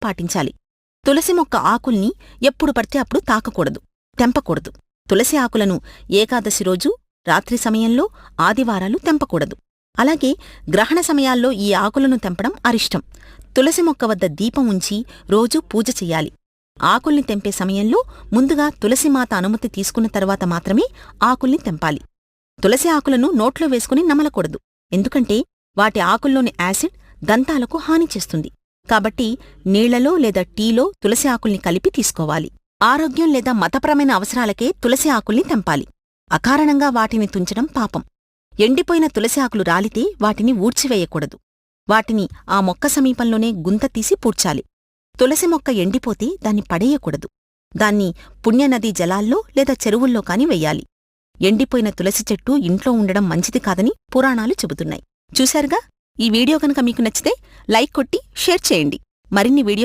పాటించాలి. తులసి మొక్క ఆకుల్ని ఎప్పుడు పడితే అప్పుడు తాకకూడదు, తెంపకూడదు. తులసి ఆకులను ఏకాదశి రోజు, రాత్రి సమయంలో, ఆదివారాలు తెంపకూడదు. అలాగే గ్రహణ సమయాల్లో ఈ ఆకులను తెంపడం అరిష్టం. తులసి మొక్క వద్ద దీపం ఉంచి రోజూ పూజ చెయ్యాలి. ఆకుల్ని తెంపే సమయంలో ముందుగా తులసిమాత అనుమతి తీసుకున్న తర్వాత మాత్రమే ఆకుల్ని తెంపాలి. తులసి ఆకులను నోట్లో వేసుకుని నమలకూడదు, ఎందుకంటే వాటి ఆకుల్లోని యాసిడ్ దంతాలకు హాని చేస్తుంది. కాబట్టి నీళ్లలో లేదా టీలో తులసి ఆకుల్ని కలిపి తీసుకోవాలి. ఆరోగ్యం లేదా మతపరమైన అవసరాలకే తులసి ఆకుల్ని తెంపాలి. అకారణంగా వాటిని తుంచడం పాపం. ఎండిపోయిన తులసి ఆకులు రాలితే వాటిని ఊడ్చివేయకూడదు. వాటిని ఆ మొక్క సమీపంలోనే గుంత తీసి పూడ్చాలి. తులసి మొక్క ఎండిపోతే దాన్ని పడేయకూడదు. దాన్ని పుణ్యనదీ జలాల్లో లేదా చెరువుల్లో కాని వెయ్యాలి. ఎండిపోయిన తులసి చెట్టు ఇంట్లో ఉండడం మంచిది కాదని పురాణాలు చెబుతున్నాయి. చూశారుగా? ఈ వీడియో కనుక మీకు నచ్చితే లైక్ కొట్టి షేర్ చేయండి. మరిన్ని వీడియోస్